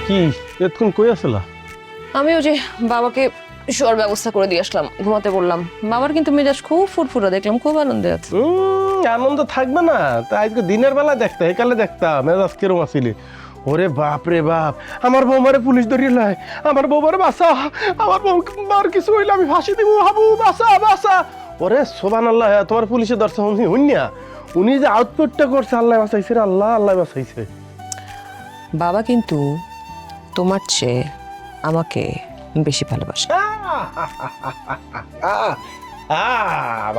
কি এতক্ষণ কই আসলা? আমি ওই যে বাবাকে শোয়ার ব্যবস্থা করে দিয়ে আসলাম, ঘুমাতে বললাম। বাবার কিন্তু মেজাজ খুব ফুরফুরা, দেখলাম খুব আনন্দে আছে। আনন্দ থাকবে না তা? আজকে দিনের বেলা দেখতে একালে দেখতাম মেজাজ কিরম আসিলি। ওরে বাপ রে বাপ, আমার বৌমারে পুলিশ ধরিয়ে লয়, আমার বৌমারে বাঁচা, আমার বৌমার কিছু হইলে আমি ফাঁসি দিব, হাবু বাঁচা বাঁচা। ওরে সোবান আল্লাহ, তোমার পুলিশে ধরছে উনিয়া, উনি যে আউটপুটটা করছে আল্লাহ বাঁচাইছে রে, আল্লাহ আল্লাহ বাঁচাইছে। বাবা কিন্তু তোমার চেয়ে আমাকে বেশি ভালোবাসে।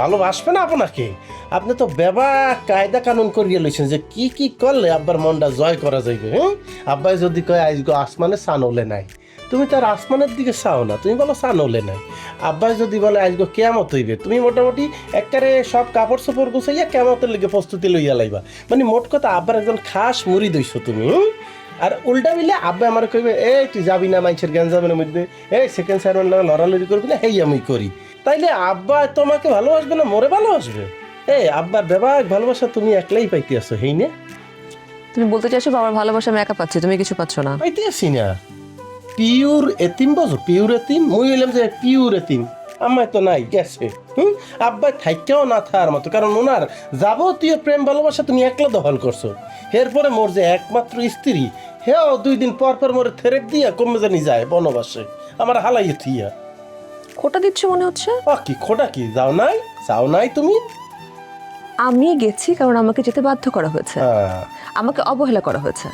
ভালোবাসবে না আপনাকে? আপনি তো বেবা কায়দা কানুন করিয়ে লইছেন যে কি কি করলে আব্বার মনটা জয় করা যাইবে। হ্যাঁ, আব্বাই যদি কয় আজকে আসমানে সানলে নাই, তুমি তার আসমানের দিকে চাও না, তুমি বলো সানলে নাই। আব্বাই যদি বলে আজকে কেয়ামত হইবে, তুমি মোটামুটি একবারে সব কাপড় চোপড় গুছাইয়া কেয়ামতের লিগে প্রস্তুতি লইয়া লাইবা। মানে মোট কথা আব্বার একজন খাস মুড়ি দইছো তুমি। আর উল্টা মিলে আব্বা আমার কইবে এই তুই যাবি না মানুষের গ্যাঞ্জামের মধ্যে, এই সেকেন্ড সাইড লড়ালড়ি করবি না, হেই আমি করি। তাইলে আব্বা তোমাকে ভালোবাসবে না মোরে ভালোবাসবে? এই আব্বার বেবাক ভালোবাসা তুমি একলাই পাইতে আসো, হেই না? তুমি বলতে চাইছো বাবার ভালোবাসা আমি একা পাচ্ছি, তুমি কিছু পাচ্ছ না? পাইতে আসি না। পিওর এতিম বোঝো, পিওর এতিম। মুই হইলাম যে পিওর এতিম, আমায় তো নাই গেছে। আব্বাই থাইকেও না থাকার মতো, কারণ ওনার যাবতীয় প্রেম ভালোবাসা তুমি একলা দখল করছো। এরপরে মোর যে একমাত্র স্ত্রী, হেও 2 দিন পর পর মোরে থেরেট দিয়া কমে জানি যায় বনবাসে, আমার হালাই থিয়া। খোটা দিচ্ছ মনে হচ্ছে। কি খোটা কি? যাও নাই তুমি? আমি গেছি কারণ আমাকে যেতে বাধ্য করা হয়েছে, হ্যাঁ। আমাকে অবহেলা করা হয়েছে,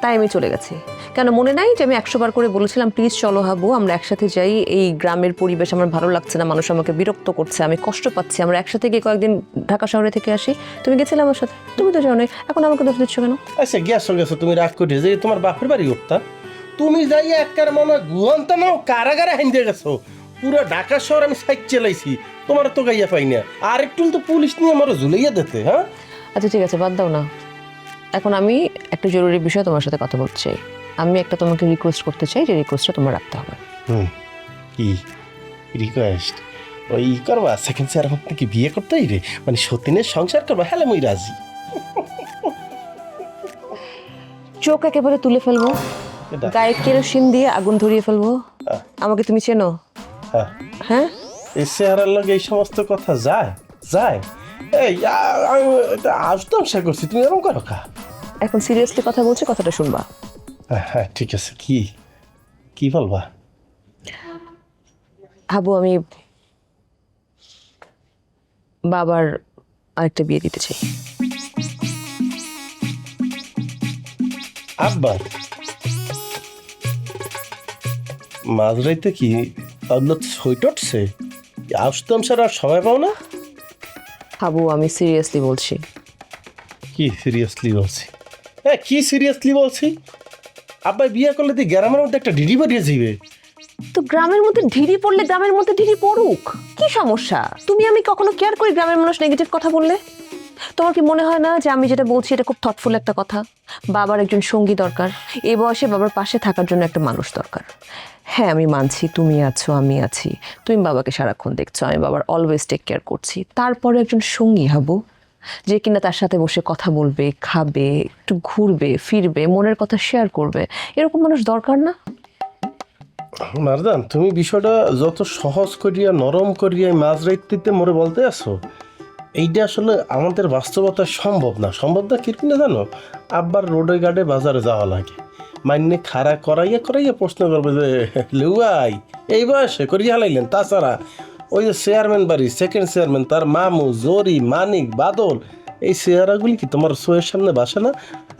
তাই আমি চলে গেছি। কেন মনে নাই যে আমি 100 বার করে বলেছিলাম প্লিজ চলো হাবু আমরা একসাথে যাই, এই গ্রামের পরিবেশ আমার ভালো লাগছে না, মানুষ আমাকে বিরক্ত করছে, আমি কষ্ট পাচ্ছি, আমরা একসাথে গিয়ে কয়েকদিন ঢাকা শহরে থেকে আসি। তুমি গেছিলে আমার সাথে, তুমি তো যাও নাই, এখন আমাকে দোষ দিচ্ছ কেন? আচ্ছা গেছো তুমি রাগ করে যে তোমার বাপের বাড়ি উঠতা, তুমি যাইয়া একবার মনে গুয়ন্ত নাও কারাগারে হাইন্দে গেছো। পুরো ঢাকা শহর আমি সাইড চালাইছি, তোমার তো গাইয়া পাই না। আর একটু তো পুলিশ নিয়ে আমার ঝুলাইয়া দিতে। হ্যাঁ আচ্ছা ঠিক আছে, বাদ দাও না। এখন আমি একটা জরুরি বিষয়ে তোমার সাথে কথা বলতে চাই। আমি একটা তোমাকে রিকোয়েস্ট করতে চাই, যে রিকোয়েস্টটা তোমার রাখতে হবে। কি রিকোয়েস্ট? ওই করবা সেকেন্ড স্যার আমাকে কি বিয়ে করতেই রে, মানে সতীনের সংসার করবা? হ্যালো মুই রাজি। চোখ একেবারে তুলে ফেলবো, গায়ে কেরোসিন দিয়ে আগুন ধরিয়ে ফেলবো। আমাকে তুমি চেনো? হ্যাঁ, এই চেহারার লগে এই সমস্ত কথা যায় যায়? এই আমি আসতাম সে করছি, তুমি এরকম করো কা? এখন সিরিয়াসলি কথা বলছি, কথাটা শুনবা। হ্যাঁ ঠিক আছে, কি কি বলবা? হাবু, আমি বাবার আরেকটা বিয়ে দিতে চাই। আব্বার মাঝরাইতে কি সইটছে? আসতাম স্যার আর সময় পাও না? হাবু, আমি সিরিয়াসলি বলছি। কি সিরিয়াসলি বলছি? হ্যাঁ কি সিরিয়াসলি বলছি? আব্বাই বিয়ে করলে তুই গ্রামের মধ্যে একটা ডিডি বাড়িয়ে যাবে। তো গ্রামের মধ্যে ঢিড়ি পড়লে গ্রামের মধ্যে ঢিড়ি পড়ুক, কি সমস্যা? তুমি আমি কখনো কেয়ার করি গ্রামের মানুষ নেগেটিভ কথা বললে? তোমার কি মনে হয় না যে আমি যেটা বলছি এটা খুব থটফুল একটা কথা? বাবার একজন সঙ্গী দরকার, এই বয়সে বাবার পাশে থাকার জন্য একটা মানুষ দরকার। হ্যাঁ আমি মানছি তুমি আছো আমি আছি, তুমি বাবাকে সারাক্ষণ দেখছো, আমি বাবার অলওয়েজ টেক কেয়ার করছি, তারপরে একজন সঙ্গী হাবু, যে কিনা তার সাথে বসে কথা বলবে, খাবে, একটু ঘুরবে ফিরবে, মনের কথা শেয়ার করবে, এরকম মানুষ দরকার না? মারদান, তুমি বিষয়টা যত সহজ করিয়া নরম করিয়া মাঝরাইতে মোরে বলতে আসো, এইটা আসলে আমাদের বাস্তবতা সম্ভব না। কিরকম না জানো? আব্বার রোডে গাডে বাজারে যাওয়া লাগে, মাইনে খাড়া করাইয়া করাইয়া প্রশ্ন করবে যে লেউয়াই এই বয়সে করিয়া লাইলেন। তাছাড়া ওই যে চেয়ারম্যান বাড়ি সেকেন্ড চেয়ারম্যান, তার মামু জরি মানিক বাদল, এই চেহারাগুলি কি তোমার চোখের সামনে বাসে না?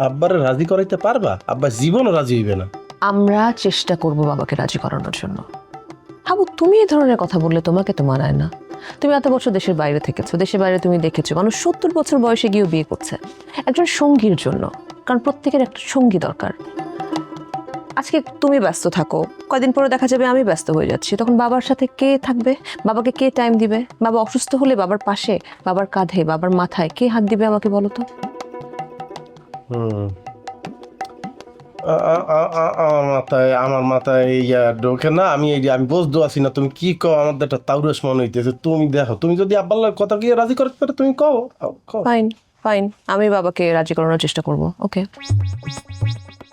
আব্বারে রাজি করাইতে পারবা? আব্বা জীবনও রাজি হইবে না। আমরা চেষ্টা করব বাবাকে রাজি করানোর জন্য। হাবু, তুমি এই ধরনের কথা বললে তোমাকে তো মানায় না। তুমি এত বছর দেশের বাইরে থেকেছো, দেশের বাইরে তুমি দেখেছো মানুষ 70 বছর বয়সে গিয়েও বিয়ে করছে একজন সঙ্গীর জন্য, কারণ প্রত্যেকের একটা সঙ্গী দরকার। আজকে তুমি ব্যস্ত থাকো, কয়দিন পরে দেখা যাবে আমি ব্যস্ত হয়ে যাচ্ছি, তখন বাবার সাথে কে থাকবে? বাবাকে কে টাইম দিবে? বাবা অসুস্থ হলে বাবার পাশে, বাবার কাঁধে, বাবার মাথায় কে হাত দিবে আমাকে বলো তো? আমার মাথায় ইয়া ঢোকে না। আমি বুঝতে আছি না তুমি কি কও, আমার একটা তাউরস মনে হইতেছে। তুমি দেখো, তুমি যদি আব্বার কথা কি রাজি করতে পারো তুমি কও। ফাইন, আমি বাবাকে রাজি করানোর চেষ্টা করব। ওকে।